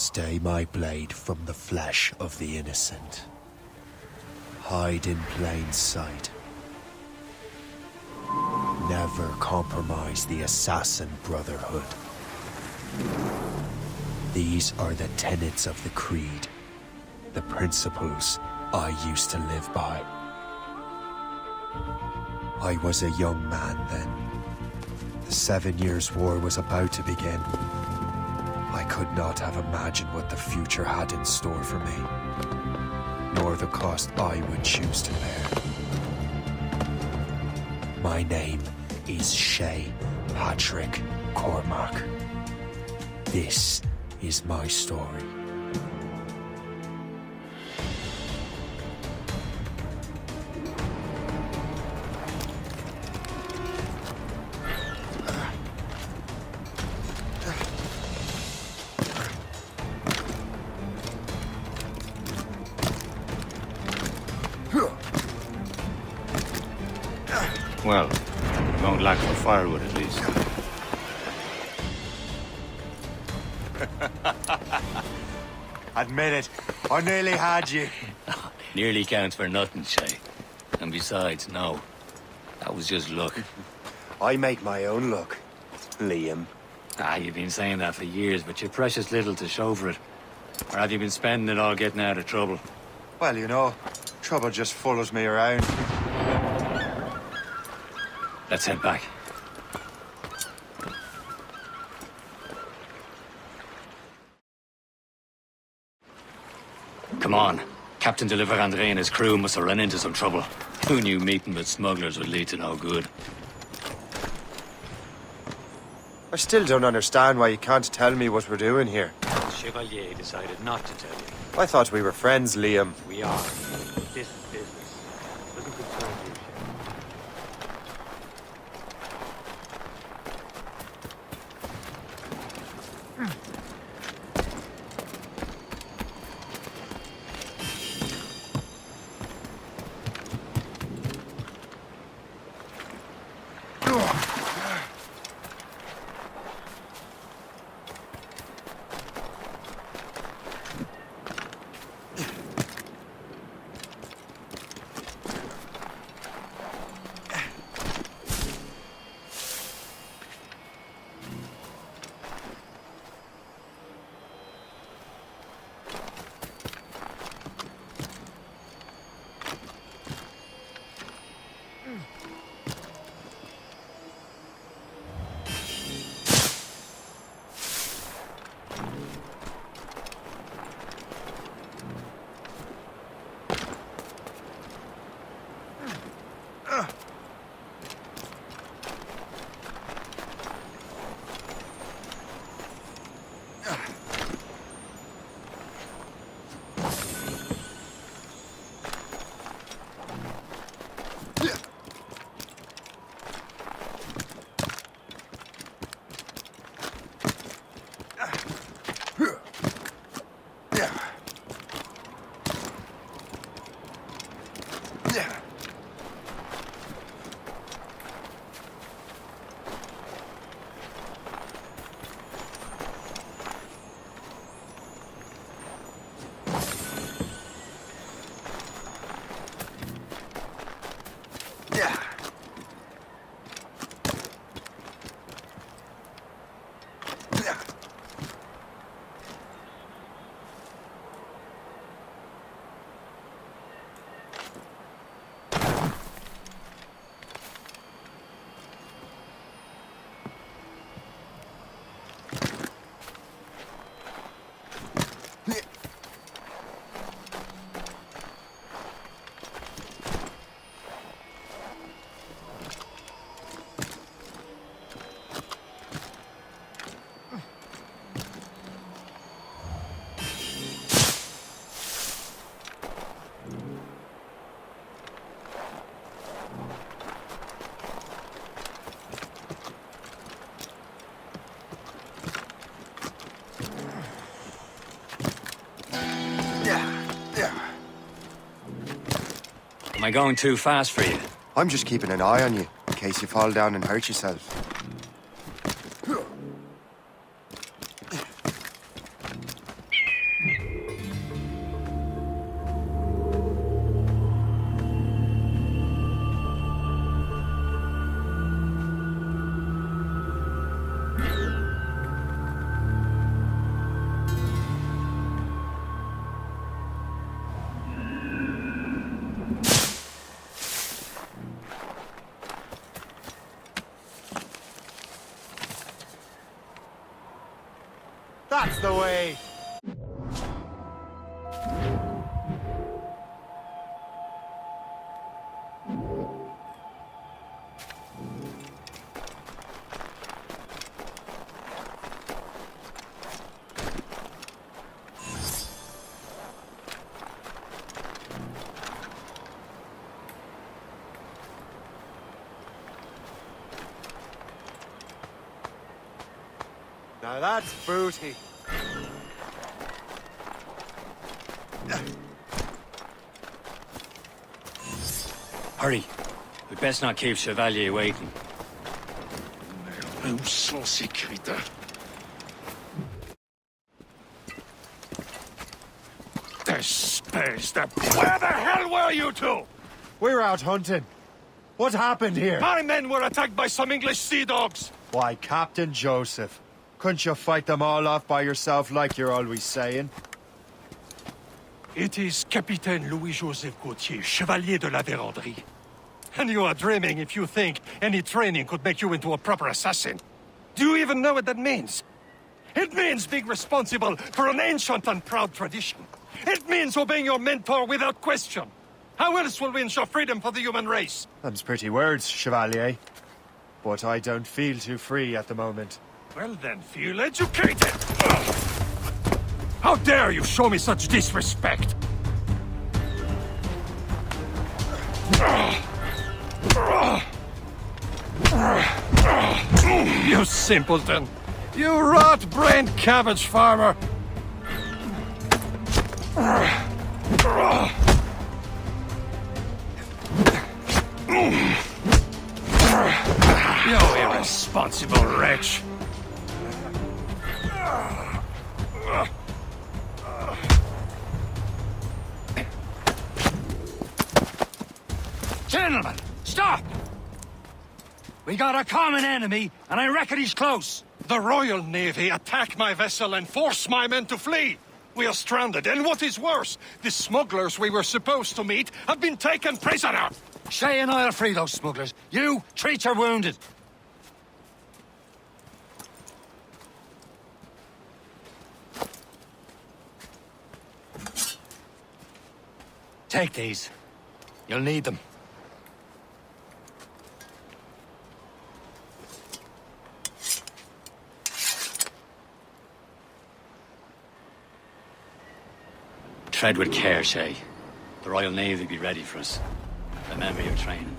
Stay my blade from the flesh of the innocent. Hide in plain sight. Never compromise the Assassin Brotherhood. These are the tenets of the Creed, the principles I used to live by. I was a young man then. The 7 Years' War was about to begin. I could not have imagined what the future had in store for me, nor the cost I would choose to bear. My name is Shay Patrick Cormac. This is my story. Well, don't lack for firewood at least. Admit it, I nearly had you. Nearly counts for nothing, Shay. And besides, no. That was just luck. I make my own luck, Liam. You've been saying that for years, but you're precious little to show for it. Or have you been spending it all getting out of trouble? Well, you know, trouble just follows me around. Let's head back. Come on. Captain de Andre and his crew must have run into some trouble. Who knew meeting with smugglers would lead to no good? I still don't understand why you can't tell me what we're doing here. The Chevalier decided not to tell you. I thought we were friends, Liam. We are. This is business. Doesn't concern you, Shay. Am I going too fast for you? I'm just keeping an eye on you, in case you fall down and hurt yourself. That's the way! Now that's booty. Hurry. We best not keep Chevalier waiting. Mais où sont ces crétins? Espèce de... Where the hell were you two? We're out hunting. What happened here? My men were attacked by some English sea dogs. Why, Captain Joseph. Couldn't you fight them all off by yourself like you're always saying? It is Capitaine Louis-Joseph Gauthier, Chevalier de la Vérendrye. And you are dreaming if you think any training could make you into a proper assassin. Do you even know what that means? It means being responsible for an ancient and proud tradition. It means obeying your mentor without question. How else will we ensure freedom for the human race? Them's pretty words, Chevalier. But I don't feel too free at the moment. Well then, feel educated! Ugh. How dare you show me such disrespect? You simpleton! You rot-brained cabbage farmer! You irresponsible wretch! Gentlemen, stop! We got a common enemy, and I reckon he's close. The Royal Navy attack my vessel and force my men to flee! We are stranded, and what is worse, the smugglers we were supposed to meet have been taken prisoner! Shay and I'll free those smugglers. You, treat your wounded. Take these. You'll need them. Tread with care, Shay. The Royal Navy will be ready for us. Remember your training.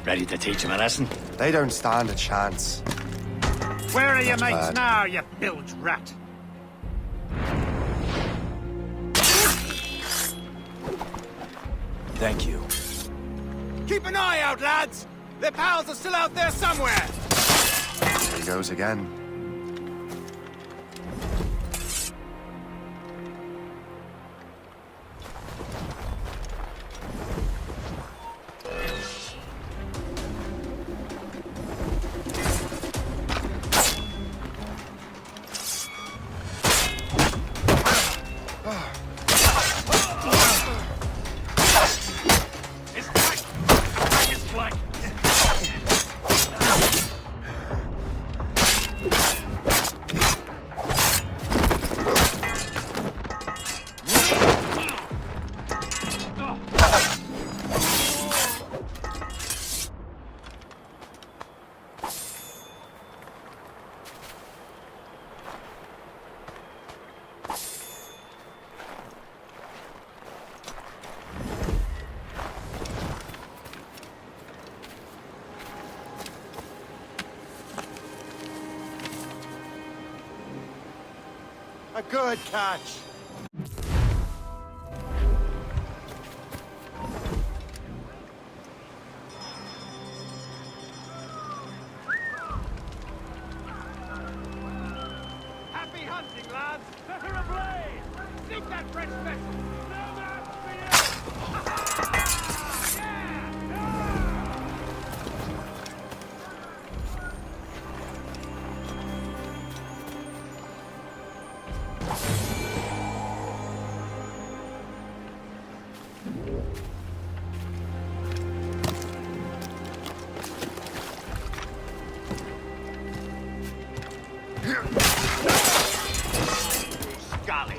Ready to teach him a lesson? They don't stand a chance. Where are your mates bad. now, you bilge rat? Thank you. Keep an eye out, lads! Their pals are still out there somewhere! There he goes again. It's flank! Attack his flank! A good catch. Happy hunting, lads! Set her ablaze! Sink that French vessel! Now that's for you! Yeah! Golly.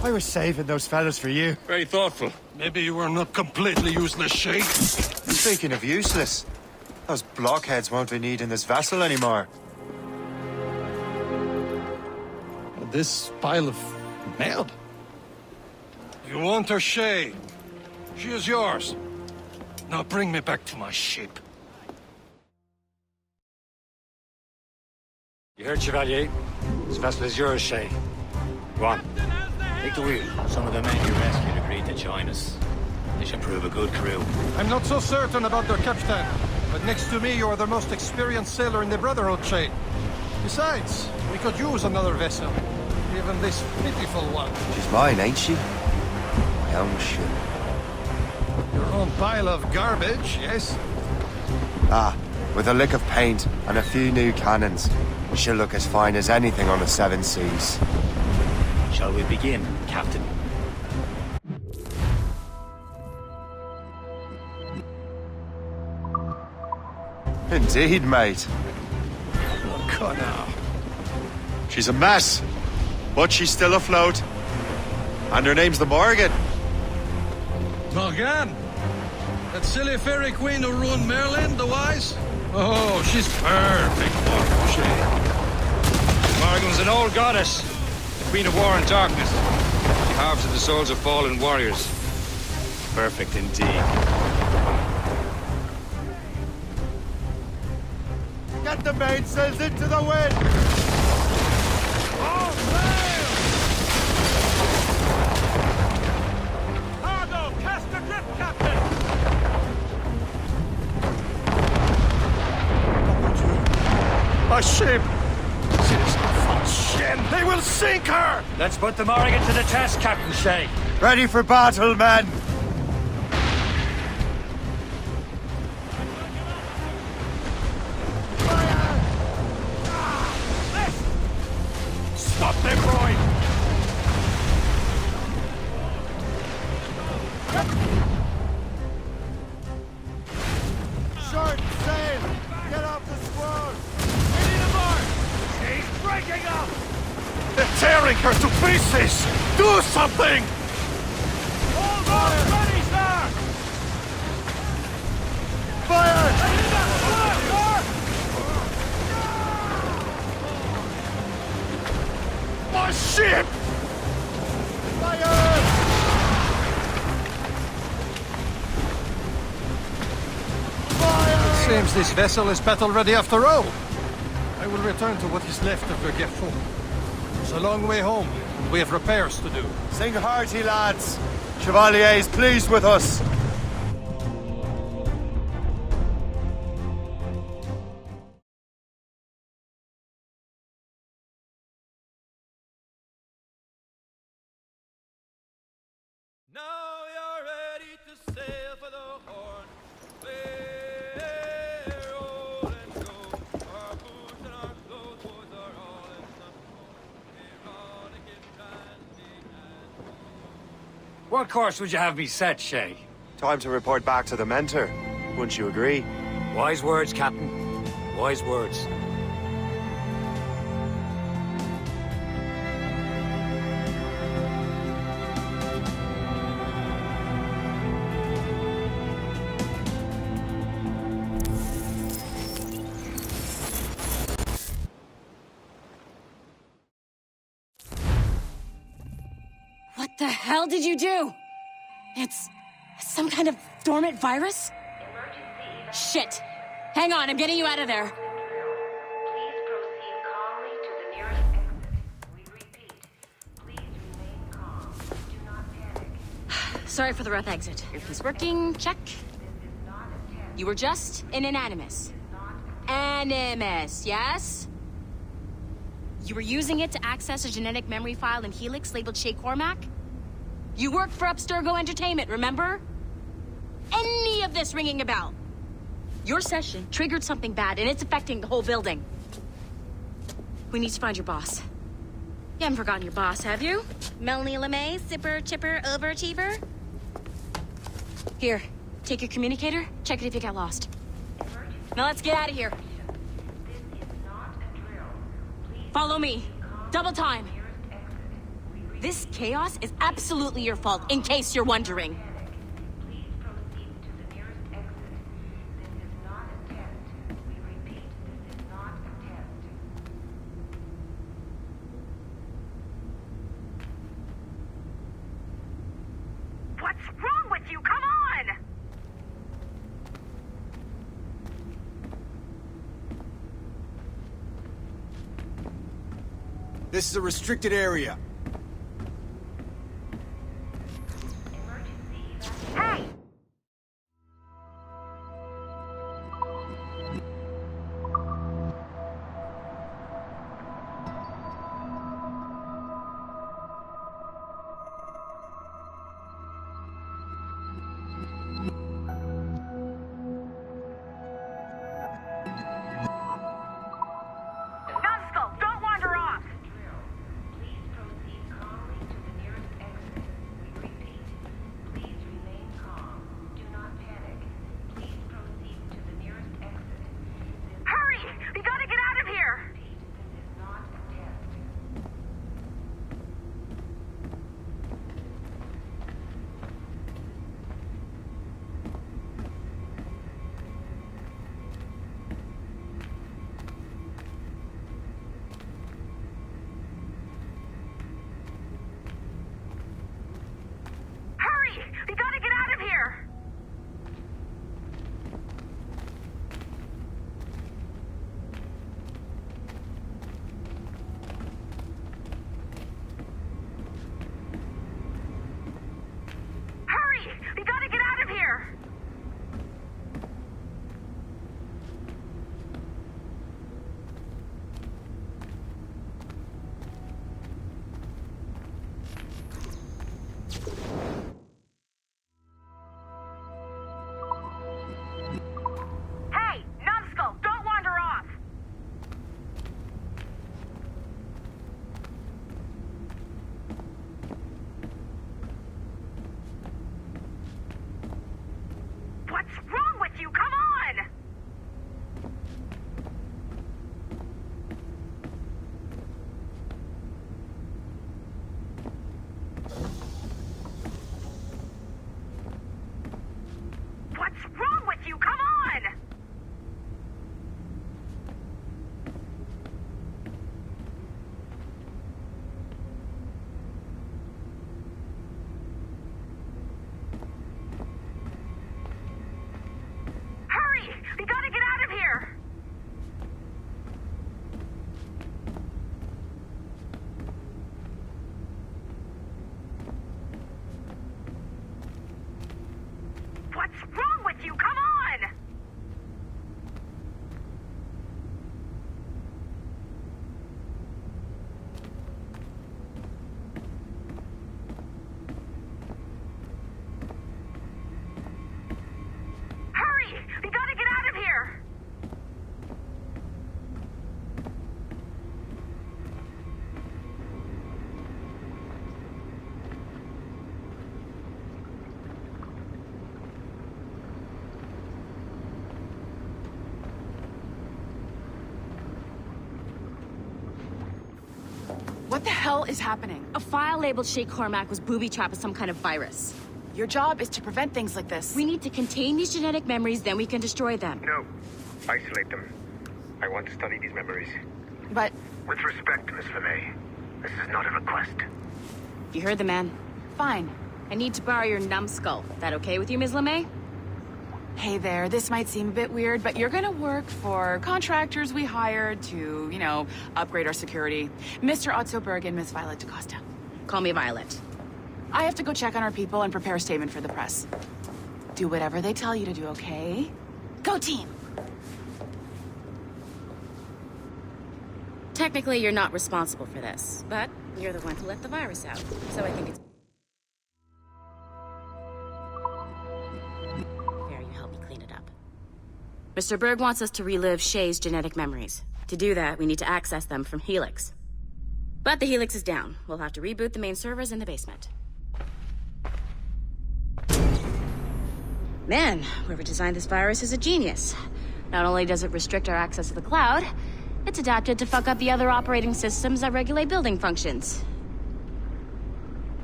I was saving those fellas for you. Very thoughtful. Maybe you were not completely useless, Shay. Speaking of useless, those blockheads won't be needing this vessel anymore. This pile of mail? You want her, Shay? She is yours. Now bring me back to my ship. You heard, Chevalier? This vessel is yours, Shay. Go on. Take the wheel. Some of the men you rescued agreed to join us. They should prove a good crew. I'm not so certain about their captain, but next to me you are the most experienced sailor in the Brotherhood, Shay. Besides, we could use another vessel. Even this pitiful one. She's mine, ain't she? My own ship. Your own pile of garbage, yes? Ah, with a lick of paint and a few new cannons, she'll look as fine as anything on the seven seas. Shall we begin, Captain? Indeed, mate. Look now. She's a mess, but she's still afloat. And her name's the Morgan. Morgan? That silly fairy queen who ruined Merlin, the wise? Oh, she's perfect for Shay. Morgan's an old goddess, the queen of war and darkness. She harvests the souls of fallen warriors. Perfect indeed. Get the mainsails into the wind! All sail! Cargo, cast adrift, Captain! My ship! This is false shin. They will sink her! Let's put the Morrigan to the test, Captain Shay. Ready for battle, men! Stop them, boy! Short sail! Get off the squall! We need a mark! She's breaking up! They're tearing her to pieces! Do something! All boats ready, sir! Fire! Ready to work, sir! My ship! Fire! Fire! Seems this vessel is battle ready after all. I will return to what is left of the Gerfo. It's a long way home, and we have repairs to do. Sing hearty, lads. Chevalier is pleased with us. Now you're ready to sail for the Horn. We're old and go. Our boots and our clothes are all in the We're on a kid brandy and What course would you have me set, Shay? Time to report back to the mentor. Wouldn't you agree? Wise words, Captain. Wise words. What the hell did you do? It's some kind of dormant virus? Shit. Hang on, I'm getting you out of there. Please proceed calmly to the nearest exit. We repeat, please remain calm. Do not panic. Sorry for the rough exit. Earpiece working, check. This is not a test. You were just in an animus. Animus, yes? You were using it to access a genetic memory file in Helix labeled Shay Cormac? You worked for Abstergo Entertainment, remember? Any of this ringing a bell? Your session triggered something bad, and it's affecting the whole building. We need to find your boss. You haven't forgotten your boss, have you? Melanie LeMay, sipper, chipper, overachiever? Here, take your communicator, check it if you got lost. Now let's get out of here. This is not a drill. Please Follow me. Double time. nearest exit. We repeat, This chaos is absolutely your fault, in case you're wondering. please proceed to the nearest exit. This is not a test. We repeat, this is not a test. What's wrong with you? Come on! This is a restricted area. Hey! Numbskull, don't wander off! Please proceed What the hell is happening? A file labeled Shay Cormac was booby-trapped with some kind of virus. Your job is to prevent things like this. We need to contain these genetic memories, then we can destroy them. No. Isolate them. I want to study these memories. But... With respect, Miss LeMay, this is not a request. You heard the man. Fine. I need to borrow your numbskull. That okay with you, Ms. LeMay? Hey there, this might seem a bit weird, but you're gonna work for contractors we hired to, upgrade our security. Mr. Otto Berg and Miss Violet DaCosta. Call me Violet. I have to go check on our people and prepare a statement for the press. Do whatever they tell you to do, okay? Go team! Technically, you're not responsible for this, but you're the one who let the virus out, so I think it's fair you help me clean it up. Mr. Berg wants us to relive Shay's genetic memories. To do that, we need to access them from Helix. But the Helix is down. We'll have to reboot the main servers in the basement. Man, whoever designed this virus is a genius. Not only does it restrict our access to the cloud, it's adapted to fuck up the other operating systems that regulate building functions.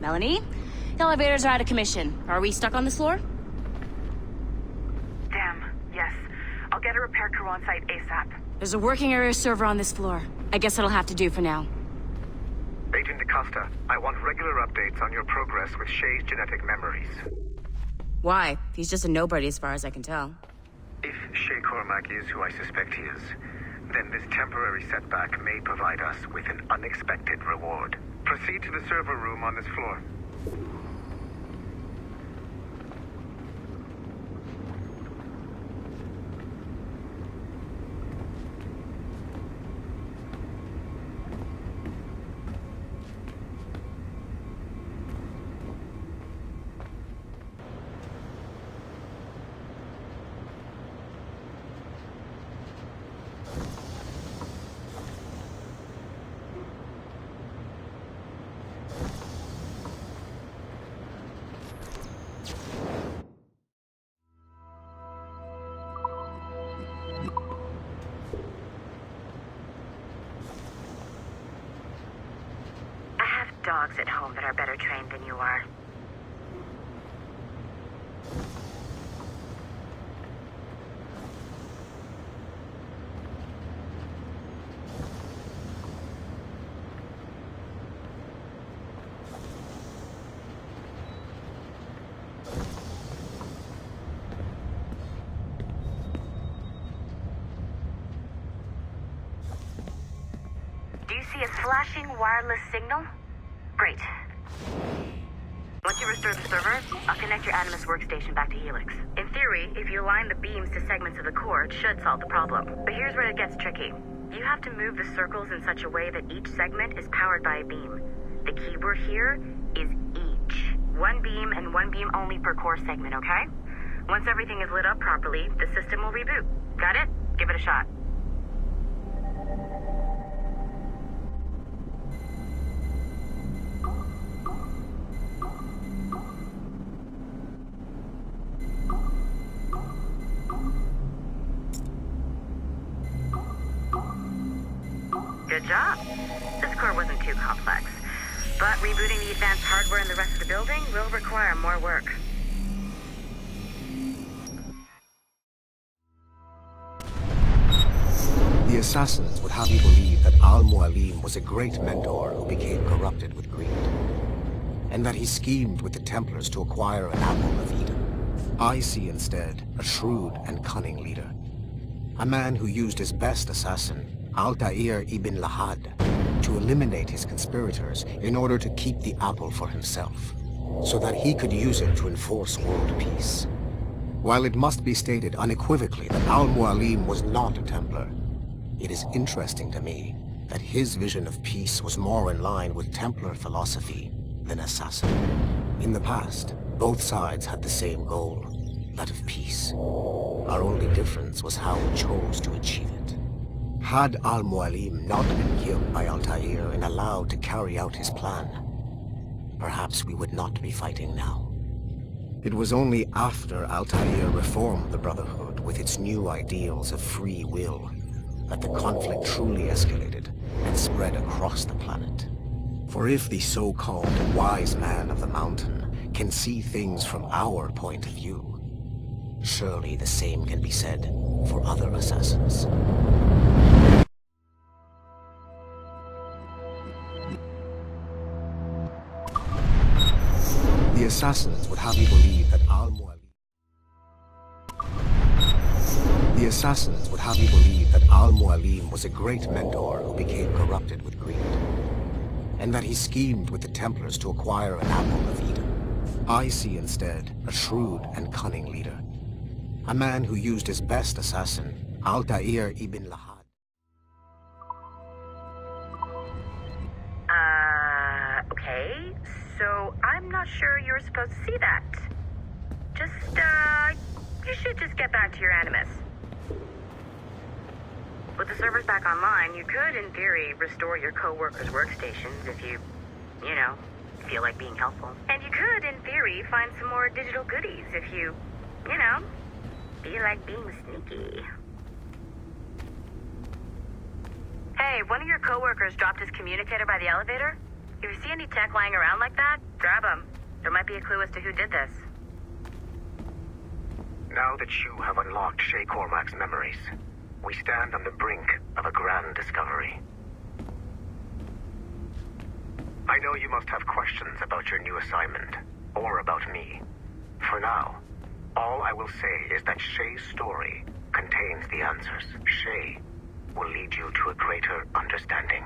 Melanie? The elevators are out of commission. Are we stuck on this floor? Damn, yes. I'll get a repair crew on site ASAP. There's a working area server on this floor. I guess that'll have to do for now. Agent DaCosta, I want regular updates on your progress with Shay's genetic memories. Why? He's just a nobody as far as I can tell. If Shay Cormac is who I suspect he is, then this temporary setback may provide us with an unexpected reward. Proceed to the server room on this floor. Dogs at home that are better trained than you are. Do you see a flashing wireless signal? Great. Once you restore the server, I'll connect your Animus workstation back to Helix. In theory, if you align the beams to segments of the core, it should solve the problem. But here's where it gets tricky. You have to move the circles in such a way that each segment is powered by a beam. The keyword here is each. One beam and one beam only per core segment, okay? Once everything is lit up properly, the system will reboot. Got it? Give it a shot. Good job. This core wasn't too complex, but rebooting the advanced hardware in the rest of the building will require more work. The assassins would have you believe that Al-Mualim was a great mentor who became corrupted with greed, and that he schemed with the Templars to acquire an apple of Eden. I see instead a shrewd and cunning leader, a man who used his best assassin, Altair ibn Lahad, to eliminate his conspirators in order to keep the apple for himself, so that he could use it to enforce world peace. While it must be stated unequivocally that Al-Mualim was not a Templar, it is interesting to me that his vision of peace was more in line with Templar philosophy than assassin. In the past, both sides had the same goal, that of peace. Our only difference was how we chose to achieve it. Had Al-Mualim not been killed by Altair and allowed to carry out his plan, perhaps we would not be fighting now. It was only after Altair reformed the Brotherhood with its new ideals of free will that the conflict truly escalated and spread across the planet. For if the so-called wise man of the mountain can see things from our point of view, surely the same can be said for other assassins. The assassins would have you believe that The assassins would have you believe that Al-Mualim was a great mentor who became corrupted with greed, and that he schemed with the Templars to acquire an apple of Eden. I see instead a shrewd and cunning leader, a man who used his best assassin, Altair ibn Lahad. Okay, so I'm not sure you were supposed to see that. You should just get back to your Animus. With the servers back online, you could, in theory, restore your co-workers' workstations if you feel like being helpful. And you could, in theory, find some more digital goodies if you feel like being sneaky. Hey, one of your co-workers dropped his communicator by the elevator. If you see any tech lying around like that, grab them. There might be a clue as to who did this. Now that you have unlocked Shay Cormac's memories, we stand on the brink of a grand discovery. I know you must have questions about your new assignment, or about me. For now, all I will say is that Shay's story contains the answers. Shay will lead you to a greater understanding.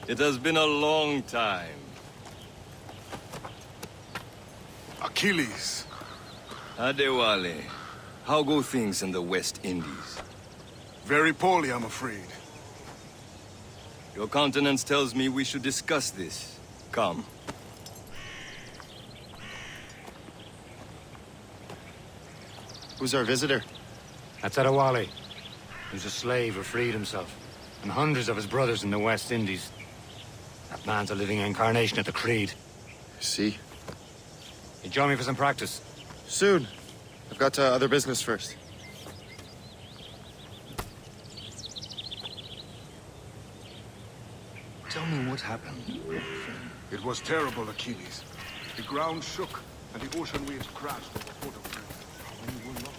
It has been a long time. Achilles. Adewale, how go things in the West Indies? Very poorly, I'm afraid. Your countenance tells me we should discuss this. Come. Who's our visitor? That's Adewale. He was a slave who freed himself, and hundreds of his brothers in the West Indies. That man's a living incarnation of the Creed. See? You join me for some practice? Soon. I've got other business first. Tell me what happened. It was terrible, Achilles. The ground shook, and the ocean waves crashed over Port-au-Prince. And you were lost.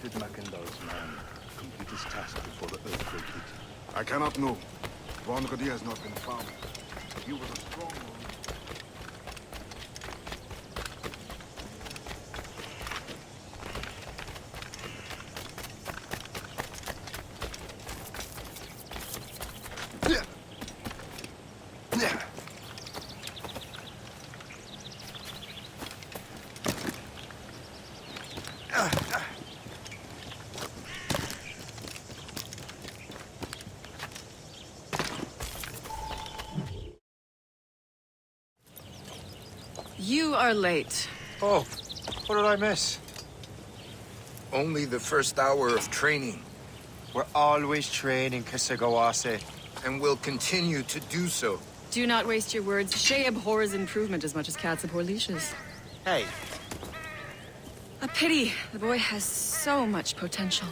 Did Mackendall's man complete his task before the earthquake hit? I cannot know. Von Rodi has not been found. He was a strong one. You are late. Oh, what did I miss? Only the first hour of training. We're always training, Kisagawase. And will continue to do so. Do not waste your words. Shay abhors improvement as much as cats abhor leashes. Hey. A pity. The boy has so much potential.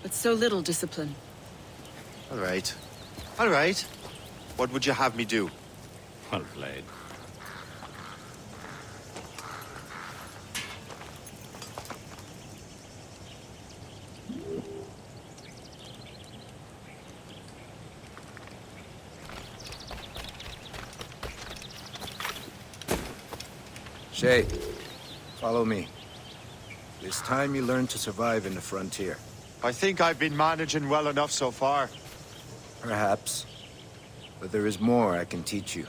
But so little discipline. All right. All right. What would you have me do? Well played. Shay, follow me. It's time you learn to survive in the frontier. I think I've been managing well enough so far. Perhaps. But there is more I can teach you.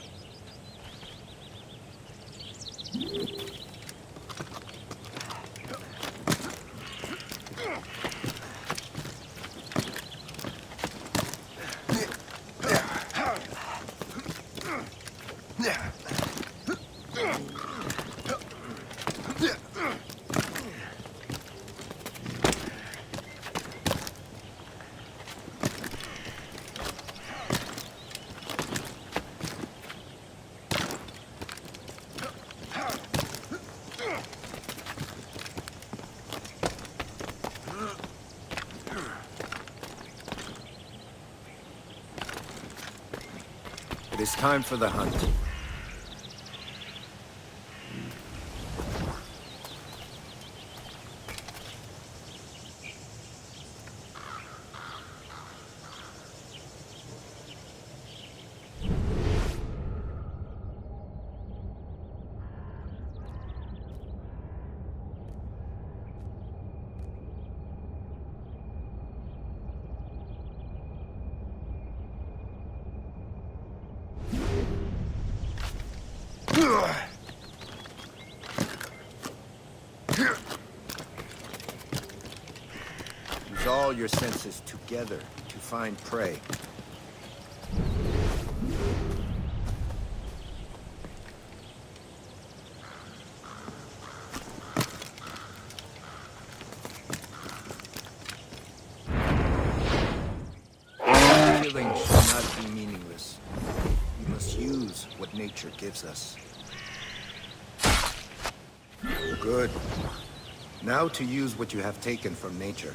It is time for the hunt. Use all your senses together to find prey. Killing should not be meaningless. We must use what nature gives us. Good. Now to use what you have taken from nature.